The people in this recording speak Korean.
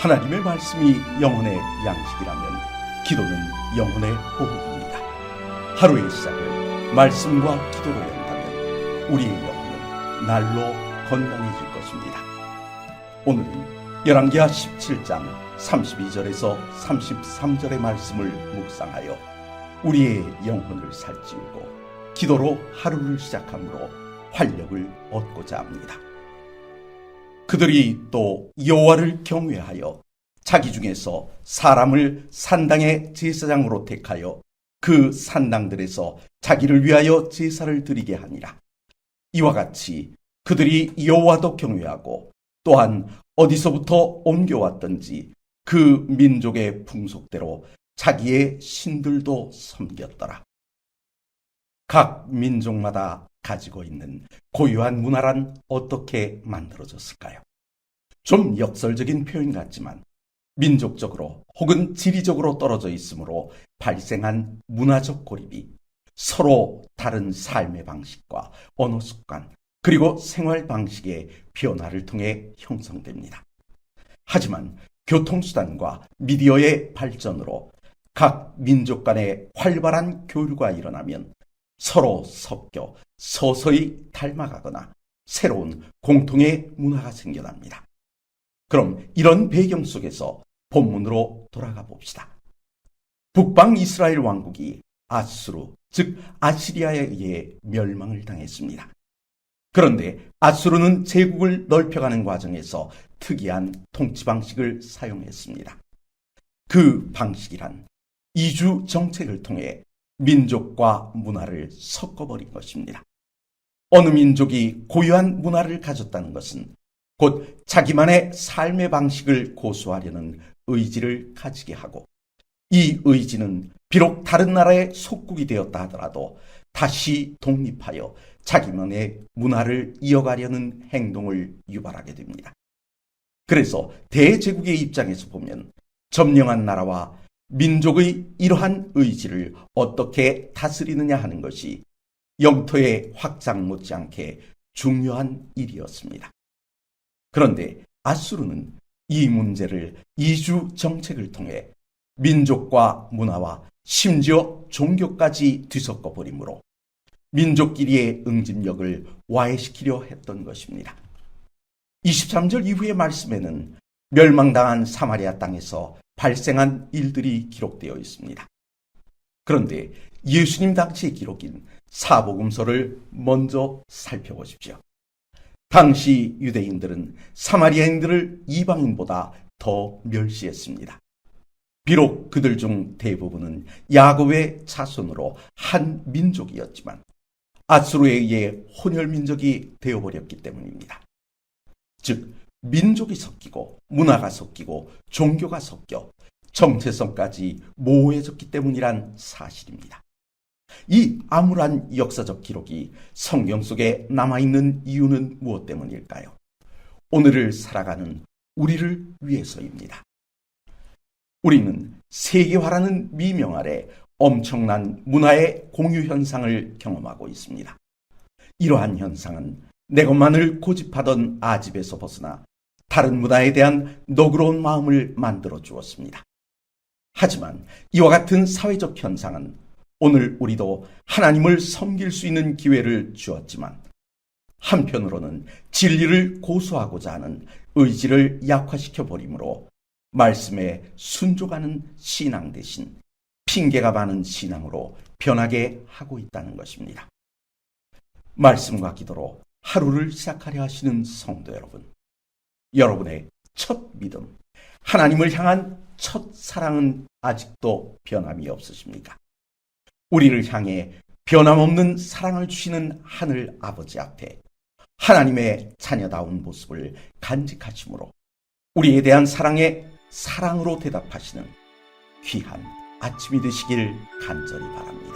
하나님의 말씀이 영혼의 양식이라면 기도는 영혼의 호흡입니다. 하루의 시작을 말씀과 기도로 연다면 우리의 영혼은 날로 건강해질 것입니다. 오늘은 열왕기하 17장 32절에서 33절의 말씀을 묵상하여 우리의 영혼을 살찌우고 기도로 하루를 시작함으로 활력을 얻고자 합니다. 그들이 또 여호와를 경외하여 자기 중에서 사람을 산당의 제사장으로 택하여 그 산당들에서 자기를 위하여 제사를 드리게 하니라. 이와 같이 그들이 여호와도 경외하고 또한 어디서부터 옮겨왔던지 그 민족의 풍속대로 자기의 신들도 섬겼더라. 각 민족마다 가지고 있는 고유한 문화란 어떻게 만들어졌을까요? 좀 역설적인 표현 같지만 민족적으로 혹은 지리적으로 떨어져 있으므로 발생한 문화적 고립이 서로 다른 삶의 방식과 언어 습관 그리고 생활 방식의 변화를 통해 형성됩니다. 하지만 교통수단과 미디어의 발전으로 각 민족 간의 활발한 교류가 일어나면 서로 섞여 서서히 닮아가거나 새로운 공통의 문화가 생겨납니다. 그럼 이런 배경 속에서 본문으로 돌아가 봅시다. 북방 이스라엘 왕국이 아수르, 즉 아시리아에 의해 멸망을 당했습니다. 그런데 아수르는 제국을 넓혀가는 과정에서 특이한 통치 방식을 사용했습니다. 그 방식이란 이주 정책을 통해 민족과 문화를 섞어버린 것입니다. 어느 민족이 고유한 문화를 가졌다는 것은 곧 자기만의 삶의 방식을 고수하려는 의지를 가지게 하고 이 의지는 비록 다른 나라의 속국이 되었다 하더라도 다시 독립하여 자기만의 문화를 이어가려는 행동을 유발하게 됩니다. 그래서 대제국의 입장에서 보면 점령한 나라와 민족의 이러한 의지를 어떻게 다스리느냐 하는 것이 영토의 확장 못지않게 중요한 일이었습니다. 그런데 아수르는 이 문제를 이주 정책을 통해 민족과 문화와 심지어 종교까지 뒤섞어 버리므로 민족끼리의 응집력을 와해시키려 했던 것입니다. 23절 이후의 말씀에는 멸망당한 사마리아 땅에서 발생한 일들이 기록되어 있습니다. 그런데 예수님 당시의 기록인 사복음서를 먼저 살펴보십시오. 당시 유대인들은 사마리아인들을 이방인보다 더 멸시했습니다. 비록 그들 중 대부분은 야곱의 자손으로 한 민족이었지만 아수르에 의해 혼혈민족이 되어버렸기 때문입니다. 즉 민족이 섞이고 문화가 섞이고 종교가 섞여 정체성까지 모호해졌기 때문이란 사실입니다. 이 암울한 역사적 기록이 성경 속에 남아있는 이유는 무엇 때문일까요? 오늘을 살아가는 우리를 위해서입니다. 우리는 세계화라는 미명 아래 엄청난 문화의 공유 현상을 경험하고 있습니다. 이러한 현상은 내 것만을 고집하던 아집에서 벗어나 다른 문화에 대한 너그러운 마음을 만들어 주었습니다. 하지만 이와 같은 사회적 현상은 오늘 우리도 하나님을 섬길 수 있는 기회를 주었지만 한편으로는 진리를 고수하고자 하는 의지를 약화시켜 버리므로 말씀에 순종하는 신앙 대신 핑계가 많은 신앙으로 변하게 하고 있다는 것입니다. 말씀과 기도로 하루를 시작하려 하시는 성도 여러분, 여러분의 첫 믿음, 하나님을 향한 첫 사랑은 아직도 변함이 없으십니까? 우리를 향해 변함없는 사랑을 주시는 하늘 아버지 앞에 하나님의 자녀다운 모습을 간직하심으로 우리에 대한 사랑에 사랑으로 대답하시는 귀한 아침이 되시길 간절히 바랍니다.